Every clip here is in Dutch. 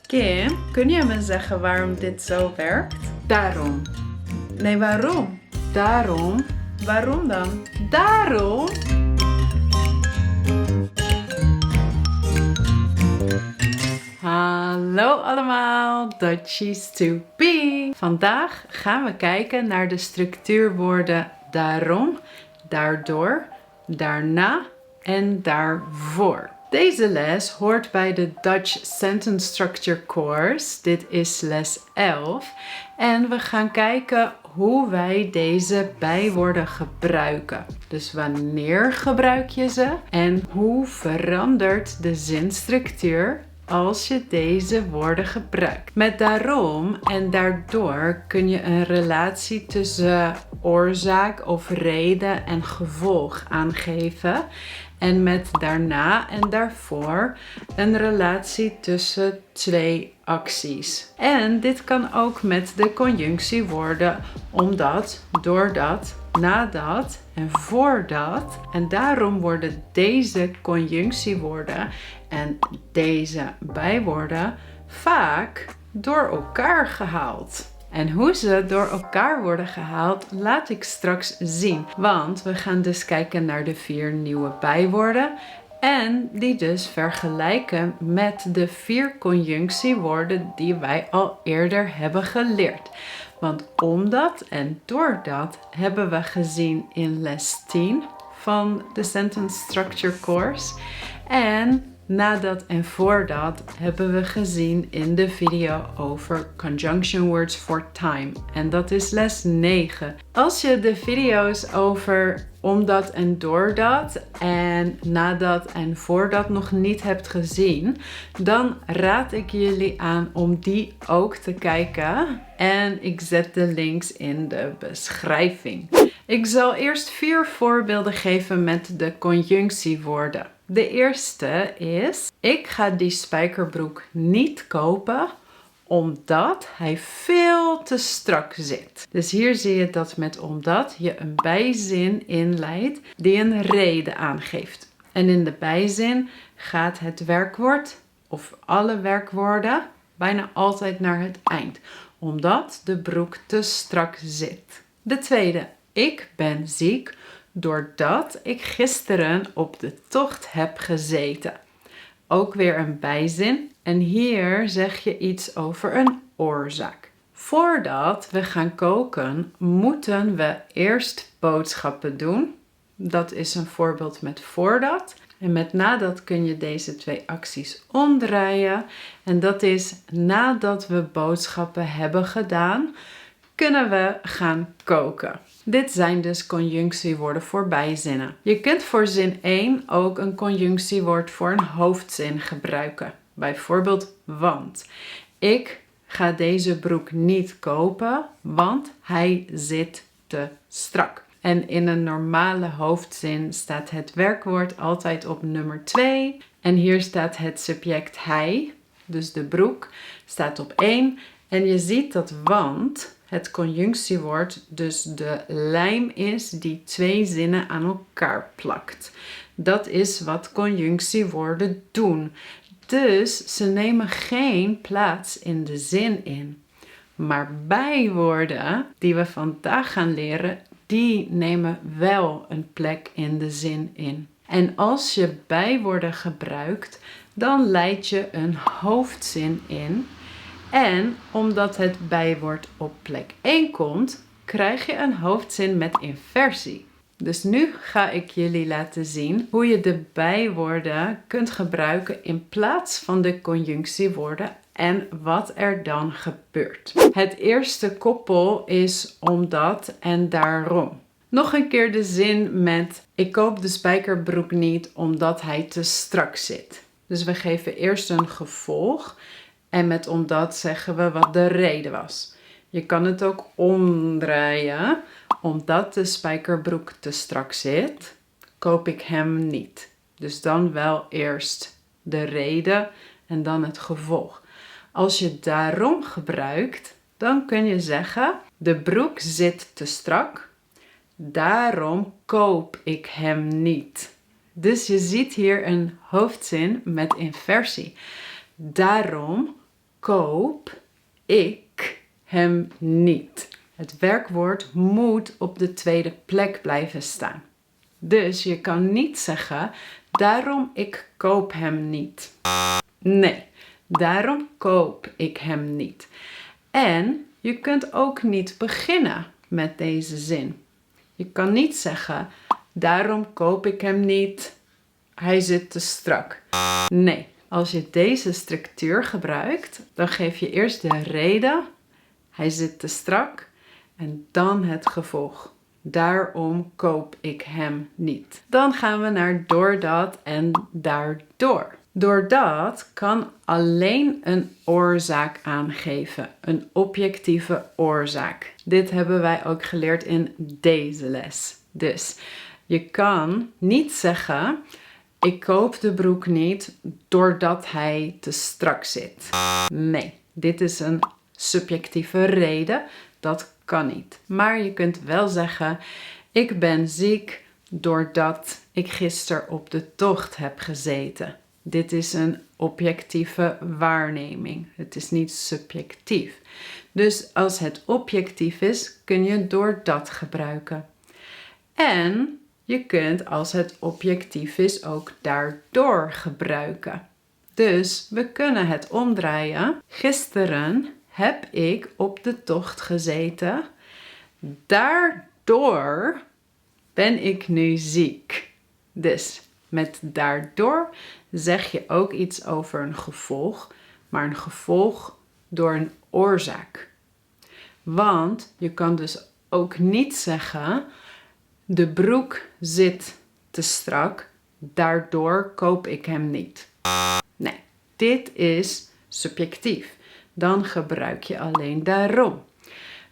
Kim, kun je me zeggen waarom dit zo werkt? Daarom. Nee, waarom? Daarom. Waarom dan? Daarom. Hallo allemaal, Dutchies to be. Vandaag gaan we kijken naar de structuurwoorden daarom, daardoor, daarna en daarvoor. Deze les hoort bij de Dutch Sentence Structure Course. Dit is les 11. En we gaan kijken hoe wij deze bijwoorden gebruiken. Dus wanneer gebruik je ze en hoe verandert de zinstructuur als je deze woorden gebruikt. Met daarom en daardoor kun je een relatie tussen oorzaak of reden en gevolg aangeven. En met daarna en daarvoor een relatie tussen twee acties. En dit kan ook met de conjunctiewoorden omdat, doordat, nadat en voordat. En daarom worden deze conjunctiewoorden en deze bijwoorden vaak door elkaar gehaald. En hoe ze door elkaar worden gehaald, laat ik straks zien. Want we gaan dus kijken naar de 4 nieuwe bijwoorden. En die dus vergelijken met de 4 conjunctiewoorden die wij al eerder hebben geleerd. Want omdat en doordat hebben we gezien in les 10 van de Sentence Structure Course. En nadat en voordat hebben we gezien in de video over conjunction words for time. En dat is les 9. Als je de video's over omdat en doordat en nadat en voordat nog niet hebt gezien, dan raad ik jullie aan om die ook te kijken. En ik zet de links in de beschrijving. Ik zal eerst 4 voorbeelden geven met de conjunctiewoorden. De eerste is, ik ga die spijkerbroek niet kopen omdat hij veel te strak zit. Dus hier zie je dat met omdat je een bijzin inleidt die een reden aangeeft. En in de bijzin gaat het werkwoord of alle werkwoorden bijna altijd naar het eind. Omdat de broek te strak zit. De tweede, ik ben ziek doordat ik gisteren op de tocht heb gezeten. Ook weer een bijzin. En hier zeg je iets over een oorzaak. Voordat we gaan koken, moeten we eerst boodschappen doen. Dat is een voorbeeld met voordat. En met nadat kun je deze 2 acties omdraaien. En dat is nadat we boodschappen hebben gedaan, kunnen we gaan koken. Dit zijn dus conjunctiewoorden voor bijzinnen. Je kunt voor zin 1 ook een conjunctiewoord voor een hoofdzin gebruiken. Bijvoorbeeld want. Ik ga deze broek niet kopen, want hij zit te strak. En in een normale hoofdzin staat het werkwoord altijd op nummer 2. En hier staat het subject hij, dus de broek, staat op 1. En je ziet dat want het conjunctiewoord dus de lijm is die 2 zinnen aan elkaar plakt. Dat is wat conjunctiewoorden doen. Dus ze nemen geen plaats in de zin in. Maar bijwoorden die we vandaag gaan leren, die nemen wel een plek in de zin in. En als je bijwoorden gebruikt, dan leid je een hoofdzin in. En omdat het bijwoord op plek 1 komt, krijg je een hoofdzin met inversie. Dus nu ga ik jullie laten zien hoe je de bijwoorden kunt gebruiken in plaats van de conjunctiewoorden en wat er dan gebeurt. Het eerste koppel is omdat en daarom. Nog een keer de zin met ik koop de spijkerbroek niet omdat hij te strak zit. Dus we geven eerst een gevolg. En met omdat zeggen we wat de reden was. Je kan het ook omdraaien. Omdat de spijkerbroek te strak zit, koop ik hem niet. Dus dan wel eerst de reden en dan het gevolg. Als je daarom gebruikt, dan kun je zeggen, de broek zit te strak. Daarom koop ik hem niet. Dus je ziet hier een hoofdzin met inversie. Daarom koop ik hem niet. Het werkwoord moet op de tweede plek blijven staan. Dus je kan niet zeggen, daarom ik koop hem niet. Nee, daarom koop ik hem niet. En je kunt ook niet beginnen met deze zin. Je kan niet zeggen, daarom koop ik hem niet. Hij zit te strak. Nee, als je deze structuur gebruikt, dan geef je eerst de reden. Hij zit te strak. En dan het gevolg. Daarom koop ik hem niet. Dan gaan we naar doordat en daardoor. Doordat kan alleen een oorzaak aangeven. Een objectieve oorzaak. Dit hebben wij ook geleerd in deze les. Dus je kan niet zeggen, ik koop de broek niet doordat hij te strak zit. Nee, dit is een subjectieve reden. Dat kan niet. Maar je kunt wel zeggen, ik ben ziek doordat ik gisteren op de tocht heb gezeten. Dit is een objectieve waarneming. Het is niet subjectief. Dus als het objectief is, kun je doordat gebruiken. En je kunt als het objectief is ook daardoor gebruiken. Dus we kunnen het omdraaien. Gisteren heb ik op de tocht gezeten. Daardoor ben ik nu ziek. Dus met daardoor zeg je ook iets over een gevolg, maar een gevolg door een oorzaak. Want je kan dus ook niet zeggen, de broek zit te strak, daardoor koop ik hem niet. Nee, dit is subjectief. Dan gebruik je alleen daarom.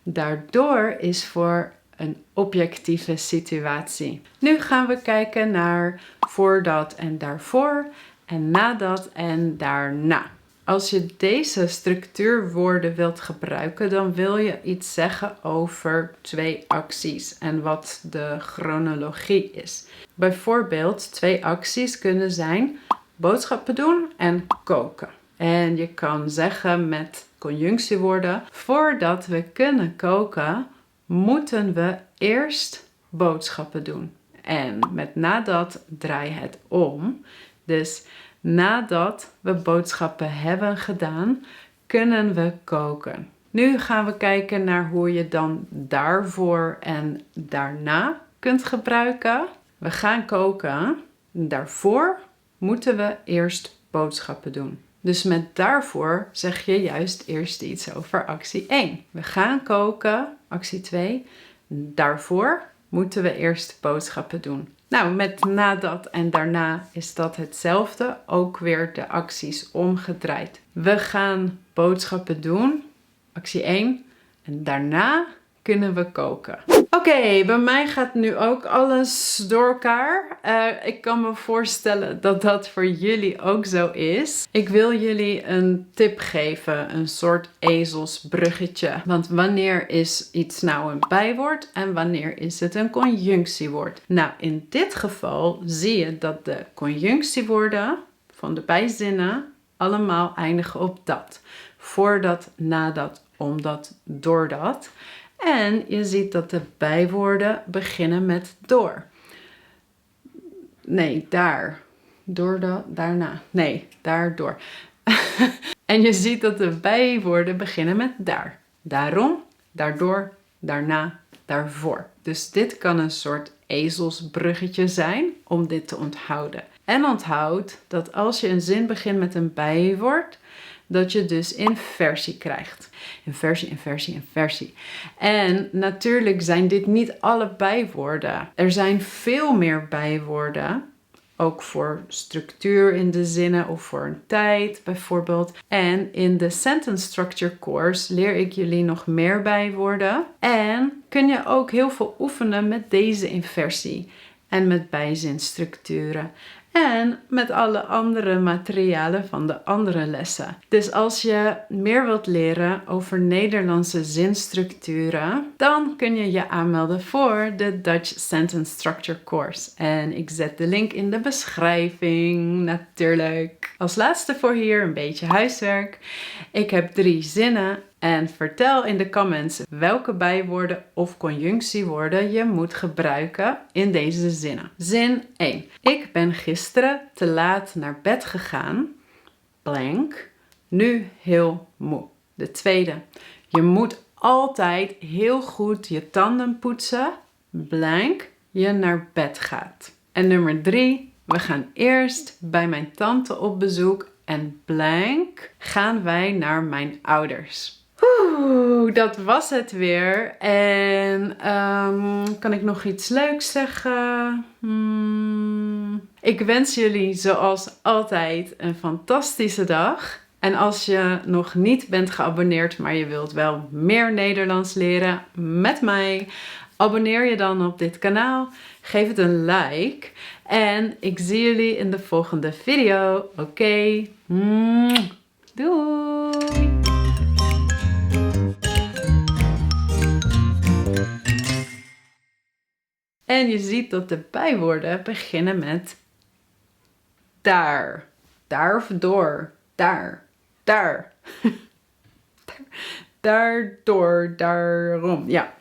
Daardoor is voor een objectieve situatie. Nu gaan we kijken naar voordat en daarvoor en nadat en daarna. Als je deze structuurwoorden wilt gebruiken, dan wil je iets zeggen over twee acties en wat de chronologie is. Bijvoorbeeld, twee acties kunnen zijn boodschappen doen en koken. En je kan zeggen met conjunctiewoorden, voordat we kunnen koken, moeten we eerst boodschappen doen. En met nadat draai het om. Dus nadat we boodschappen hebben gedaan, kunnen we koken. Nu gaan we kijken naar hoe je dan daarvoor en daarna kunt gebruiken. We gaan koken. Daarvoor moeten we eerst boodschappen doen. Dus met daarvoor zeg je juist eerst iets over actie 1. We gaan koken, actie 2. Daarvoor moeten we eerst boodschappen doen. Nou, met nadat en daarna is dat hetzelfde. Ook weer de acties omgedraaid. We gaan boodschappen doen, actie 1. En daarna kunnen we koken. Oké, bij mij gaat nu ook alles door elkaar. Ik kan me voorstellen dat dat voor jullie ook zo is. Ik wil jullie een tip geven, een soort ezelsbruggetje. Want wanneer is iets nou een bijwoord en wanneer is het een conjunctiewoord? Nou, in dit geval zie je dat de conjunctiewoorden van de bijzinnen allemaal eindigen op dat. Voordat, nadat, omdat, doordat. En je ziet dat de bijwoorden beginnen met door. Nee, daar. Doordat, daarna. Nee, daardoor. En je ziet dat de bijwoorden beginnen met daar. Daarom, daardoor, daarna, daarvoor. Dus dit kan een soort ezelsbruggetje zijn om dit te onthouden. En onthoud dat als je een zin begint met een bijwoord, dat je dus inversie krijgt. Inversie, inversie, inversie. En natuurlijk zijn dit niet alle bijwoorden. Er zijn veel meer bijwoorden. Ook voor structuur in de zinnen of voor een tijd bijvoorbeeld. En in de Sentence Structure course leer ik jullie nog meer bijwoorden. En kun je ook heel veel oefenen met deze inversie. En met bijzinstructuren. En met alle andere materialen van de andere lessen. Dus als je meer wilt leren over Nederlandse zinstructuren, dan kun je je aanmelden voor de Dutch Sentence Structure course. En ik zet de link in de beschrijving, natuurlijk. Als laatste voor hier een beetje huiswerk. Ik heb 3 zinnen. En vertel in de comments welke bijwoorden of conjunctiewoorden je moet gebruiken in deze zinnen. Zin 1. Ik ben gisteren te laat naar bed gegaan. Blank. Nu heel moe. De tweede. Je moet altijd heel goed je tanden poetsen. Blank. Je naar bed gaat. En nummer 3. We gaan eerst bij mijn tante op bezoek. En blank gaan wij naar mijn ouders. Oeh, dat was het weer. En kan ik nog iets leuks zeggen? Ik wens jullie zoals altijd een fantastische dag. En als je nog niet bent geabonneerd, maar je wilt wel meer Nederlands leren met mij, abonneer je dan op dit kanaal. Geef het een like. En ik zie jullie in de volgende video. Oké. Doei! En je ziet dat de bijwoorden beginnen met daar. Daar of door. Daar. Daar. Daardoor, daarom. Ja.